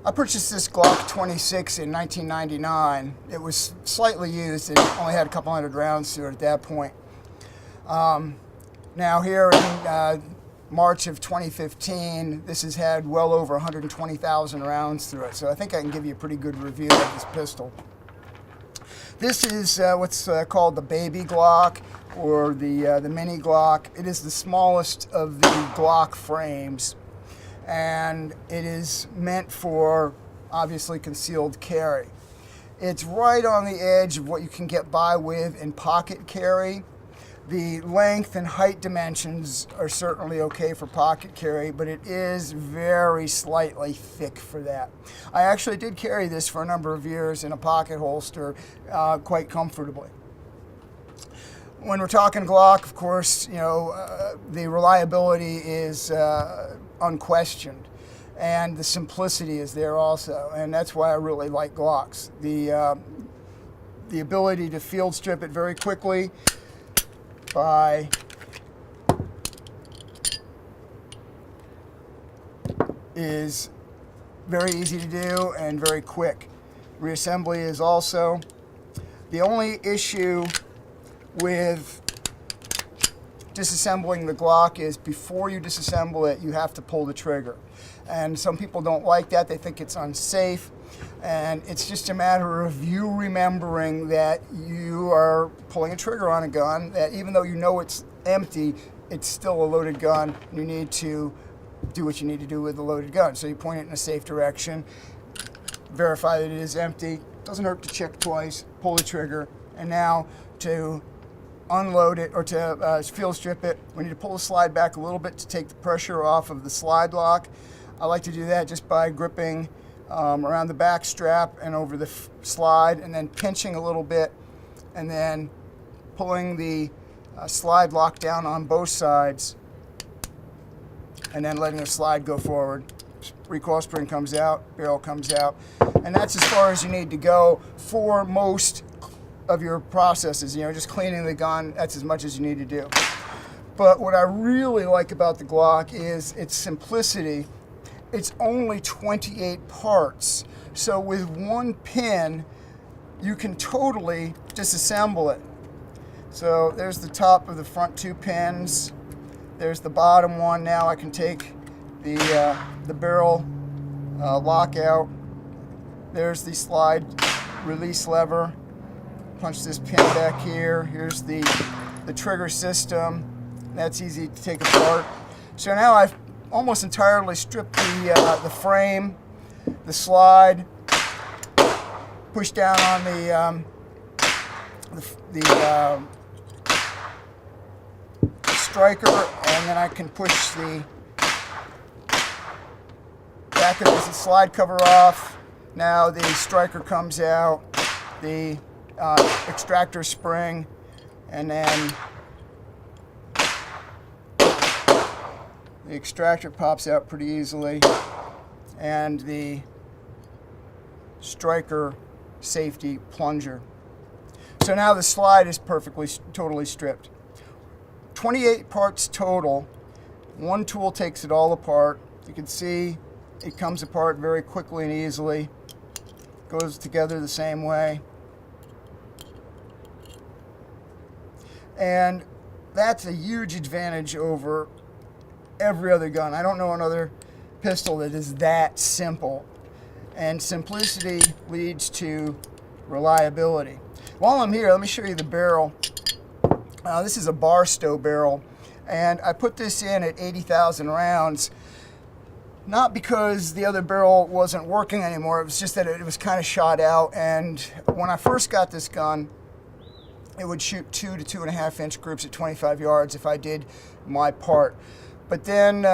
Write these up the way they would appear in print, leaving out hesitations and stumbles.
I purchased this Glock 26 in 1999. It was slightly used. It only had a couple hundred rounds to it at that point. Now here in March of 2015, this has had well over 120,000 rounds through it. So I think I can give you a pretty good review of this pistol. This is what's called the baby Glock, or the mini Glock. It is the smallest of the Glock frames, and it is meant for obviously concealed carry. It's right on the edge of what you can get by with in pocket carry. The length and height dimensions are certainly okay for pocket carry, but it is very slightly thick for that. I actually did carry this for a number of years in a pocket holster quite comfortably. When we're talking Glock, of course, the reliability is unquestioned, and the simplicity is there also, and that's why I really like Glocks. The ability to field strip it very quickly by is very easy to do and very quick. Reassembly is also. The only issue with disassembling the Glock is before you disassemble it, you have to pull the trigger. And some people don't like that. They think it's unsafe. And it's just a matter of you remembering that you are pulling a trigger on a gun, that even though you know it's empty, it's still a loaded gun. You need to do what you need to do with the loaded gun. So you point it in a safe direction, verify that it is empty. Doesn't hurt to check twice, pull the trigger, and now to unload it or to field strip it, we need to pull the slide back a little bit to take the pressure off of the slide lock. I like to do that just by gripping around the back strap and over the slide, and then pinching a little bit, and then pulling the slide lock down on both sides, and then letting the slide go forward. Recoil spring comes out, barrel comes out, and that's as far as you need to go for most of your processes. Just cleaning the gun, that's as much as you need to do. But what I really like about the Glock is its simplicity. It's only 28 parts. So with one pin, you can totally disassemble it. So there's the top of the front two pins. There's the bottom one. Now I can take the barrel lock out. There's the slide release lever. Punch this pin back here. Here's the trigger system. That's easy to take apart. So now I've almost entirely stripped the frame, the slide, push down on the striker, and then I can push the back of the slide cover off. Now the striker comes out, the extractor spring, and then the extractor pops out pretty easily, and the striker safety plunger. So now the slide is totally stripped. 28 parts total. One tool takes it all apart. You can see it comes apart very quickly and easily. Goes together the same way. And that's a huge advantage over every other gun. I don't know another pistol that is that simple. And simplicity leads to reliability. While I'm here, let me show you the barrel. This is a Barstow barrel, and I put this in at 80,000 rounds, not because the other barrel wasn't working anymore. It was just that it was kind of shot out, and when I first got this gun, it would shoot 2 to 2.5 inch groups at 25 yards if I did my part. But then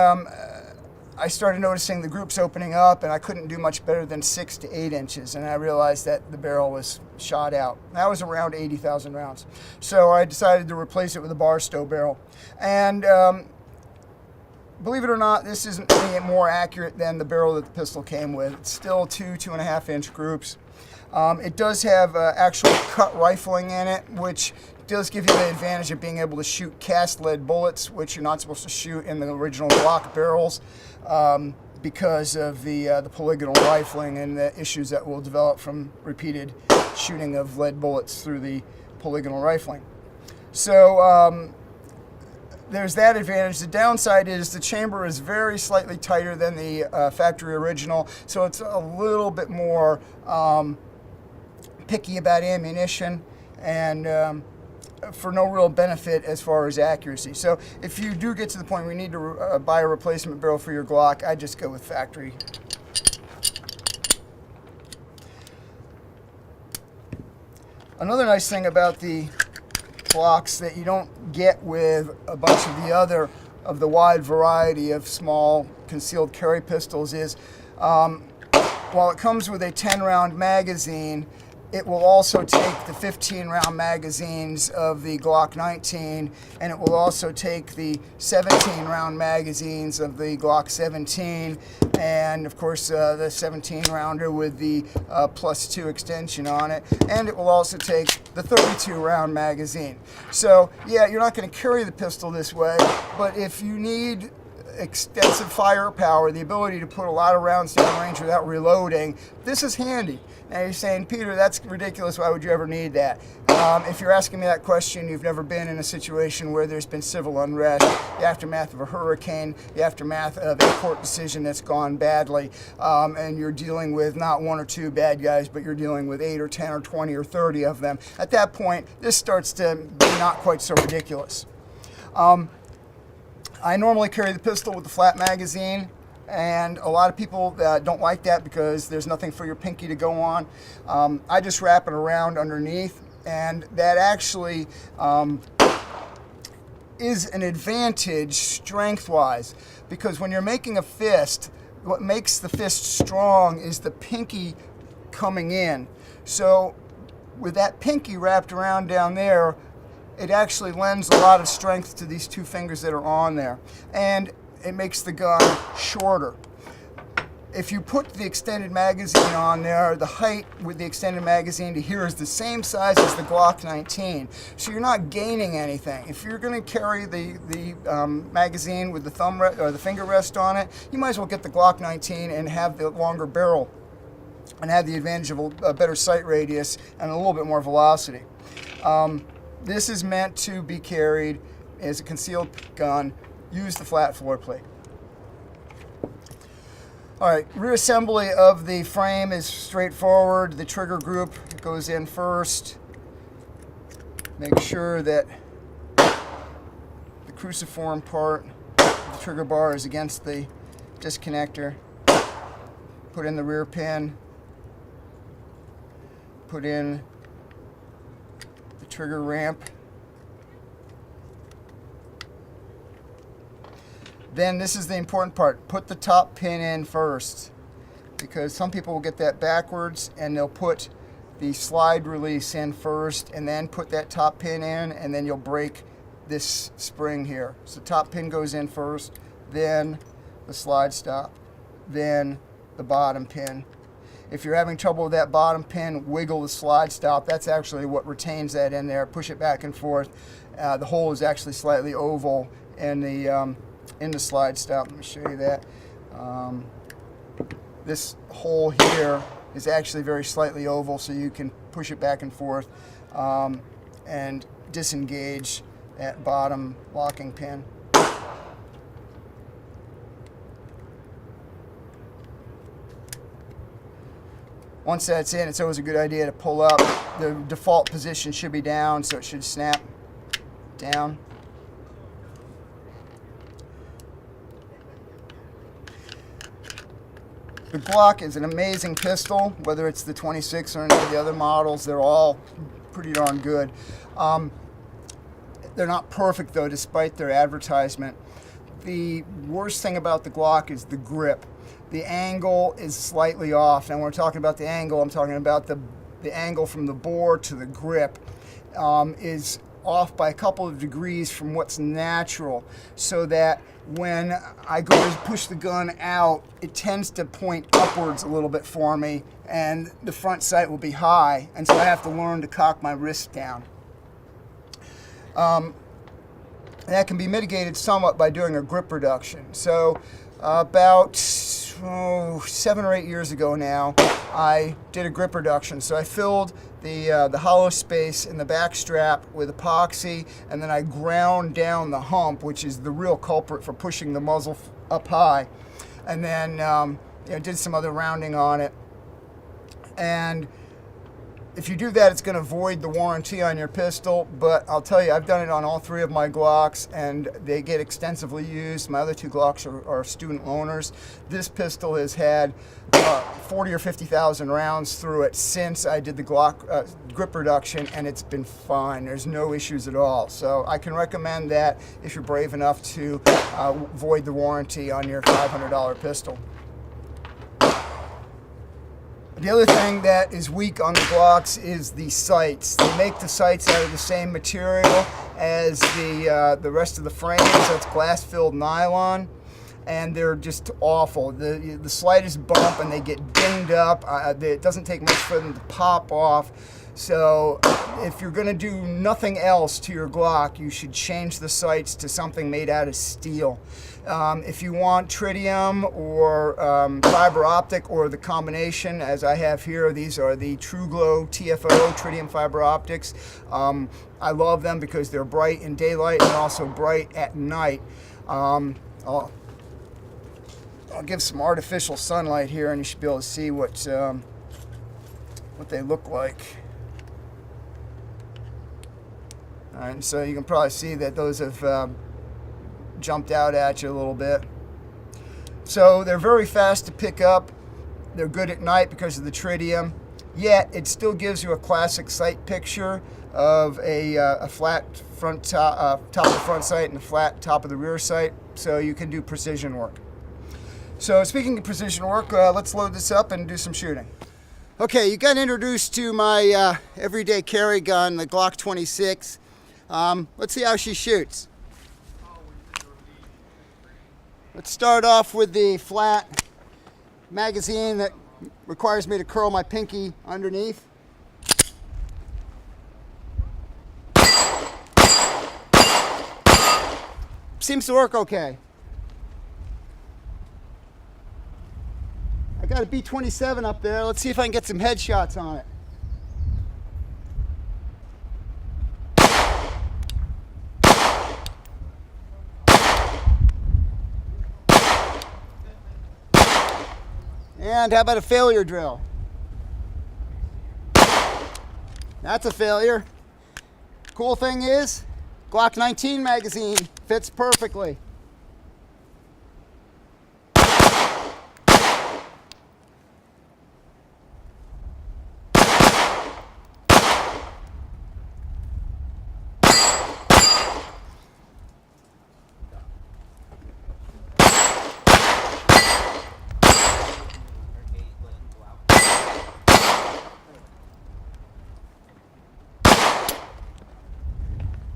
I started noticing the groups opening up, and I couldn't do much better than 6 to 8 inches, and I realized that the barrel was shot out. That was around 80,000 rounds. So I decided to replace it with a Barstow barrel. And believe it or not, this isn't any more accurate than the barrel that the pistol came with. It's still 2.5 inch groups. It does have actual cut rifling in it, which does give you the advantage of being able to shoot cast lead bullets, which you're not supposed to shoot in the original Glock barrels. because of the polygonal rifling and the issues that will develop from repeated shooting of lead bullets through the polygonal rifling. So there's that advantage. The downside is the chamber is very slightly tighter than the factory original, so it's a little bit more picky about ammunition, and for no real benefit as far as accuracy. So if you do get to the point where you need to buy a replacement barrel for your Glock, I just go with factory. Another nice thing about the Glocks that you don't get with a bunch of the wide variety of small concealed carry pistols is while it comes with a 10-round magazine, it will also take the 15-round magazines of the Glock 19, and it will also take the 17-round magazines of the Glock 17, and of course the 17-rounder with the +2 extension on it, and it will also take the 32-round magazine. So yeah, you're not going to carry the pistol this way, but if you need extensive firepower, the ability to put a lot of rounds down range without reloading, this is handy. Now you're saying, Peter, that's ridiculous, why would you ever need that? If you're asking me that question, you've never been in a situation where there's been civil unrest, the aftermath of a hurricane, the aftermath of a court decision that's gone badly, and you're dealing with not one or two bad guys, but you're dealing with 8 or 10 or 20 or 30 of them. At that point, this starts to be not quite so ridiculous. I normally carry the pistol with the flat magazine, and a lot of people don't like that because there's nothing for your pinky to go on. I just wrap it around underneath, and that actually is an advantage strength-wise, because when you're making a fist, what makes the fist strong is the pinky coming in. So with that pinky wrapped around down there, it actually lends a lot of strength to these two fingers that are on there, and it makes the gun shorter. If you put the extended magazine on there, the height with the extended magazine to here is the same size as the Glock 19, so you're not gaining anything. If you're going to carry the magazine with the thumb or the finger rest on it, you might as well get the Glock 19 and have the longer barrel and have the advantage of a better sight radius and a little bit more velocity. This is meant to be carried as a concealed gun. Use the flat floor plate. All right, rear assembly of the frame is straightforward. The trigger group goes in first. Make sure that the cruciform part of the trigger bar is against the disconnector. Put in the rear pin. Put in trigger ramp. Then this is the important part. Put the top pin in first, because some people will get that backwards and they'll put the slide release in first and then put that top pin in, and then you'll break this spring here. So top pin goes in first, then the slide stop, then the bottom pin. If you're having trouble with that bottom pin, wiggle the slide stop. That's actually what retains that in there. Push it back and forth. The hole is actually slightly oval in the slide stop. Let me show you that. This hole here is actually very slightly oval, so you can push it back and forth and disengage that bottom locking pin. Once that's in, it's always a good idea to pull up. The default position should be down, so it should snap down. The Glock is an amazing pistol, whether it's the 26 or any of the other models. They're all pretty darn good. They're not perfect, though, despite their advertisement. The worst thing about the Glock is the grip. The angle is slightly off. Now, when we're talking about the angle, I'm talking about the angle from the bore to the grip is off by a couple of degrees from what's natural, so that when I go to push the gun out, it tends to point upwards a little bit for me, and the front sight will be high, and so I have to learn to cock my wrist down. That can be mitigated somewhat by doing a grip reduction. So about 7 or 8 years ago now, I did a grip reduction. So I filled the hollow space in the back strap with epoxy, and then I ground down the hump, which is the real culprit for pushing the muzzle up high, and then did some other rounding on it. And if you do that, it's going to void the warranty on your pistol, but I'll tell you, I've done it on all 3 of my Glocks, and they get extensively used. My other 2 Glocks are student loaners. This pistol has had 40 or 50,000 rounds through it since I did the Glock grip reduction, and it's been fine. There's no issues at all. So I can recommend that if you're brave enough to void the warranty on your $500 pistol. The other thing that is weak on the Glocks is the sights. They make the sights out of the same material as the rest of the frame, so it's glass-filled nylon, and they're just awful. The slightest bump and they get dinged up. It doesn't take much for them to pop off. So if you're going to do nothing else to your Glock, you should change the sights to something made out of steel. If you want tritium or fiber optic, or the combination as I have here, these are the True Glow TFO tritium fiber optics. I love them because they're bright in daylight and also bright at night. I'll give some artificial sunlight here, and you should be able to see what they look like. All right, and so you can probably see that those have jumped out at you a little bit. So they're very fast to pick up. They're good at night because of the tritium. Yet it still gives you a classic sight picture of a flat front top of the front sight and a flat top of the rear sight. So you can do precision work. So speaking of precision work, let's load this up and do some shooting. Okay, you got introduced to my everyday carry gun, the Glock 26. Let's see how she shoots. Let's start off with the flat magazine that requires me to curl my pinky underneath. Seems to work okay. I got a B-27 up there. Let's see if I can get some headshots on it. And how about a failure drill? That's a failure. Cool thing is, Glock 19 magazine fits perfectly.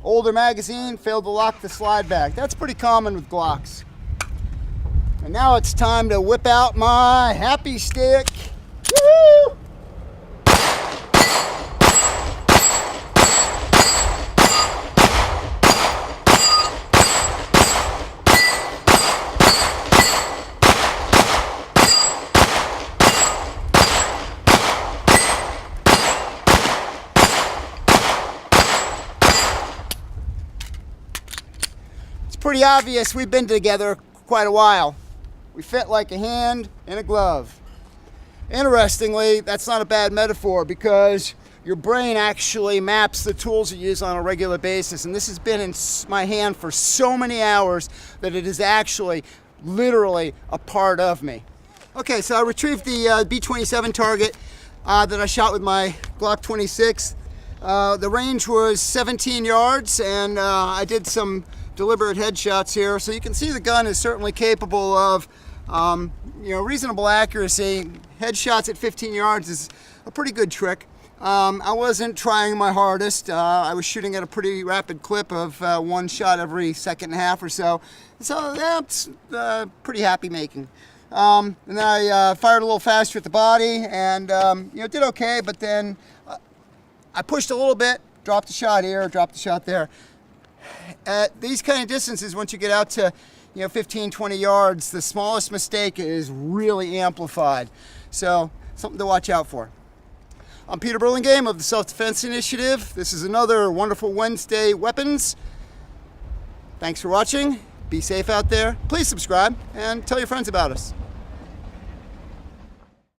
Older magazine, failed to lock the slide back. That's pretty common with Glocks. And now it's time to whip out my happy stick. Woo-hoo! Pretty obvious we've been together quite a while. We fit like a hand in a glove. Interestingly, that's not a bad metaphor, because your brain actually maps the tools you use on a regular basis, and this has been in my hand for so many hours that it is actually literally a part of me. Okay, so I retrieved the B-27 target that I shot with my Glock 26. The range was 17 yards, and I did some deliberate headshots here, so you can see the gun is certainly capable of reasonable accuracy. Headshots at 15 yards is a pretty good trick. I wasn't trying my hardest. I was shooting at a pretty rapid clip of one shot every second and a half or so, so that's pretty happy making. And then I fired a little faster at the body, and did okay, but then I pushed a little bit, dropped a shot here, dropped a shot there. at these kind of distances, once you get out to 15, 20 yards, the smallest mistake is really amplified. So something to watch out for. I'm Peter Burlingame of the Self-Defense Initiative. This is another wonderful Wednesday Weapons. Thanks for watching. Be safe out there. Please subscribe and tell your friends about us.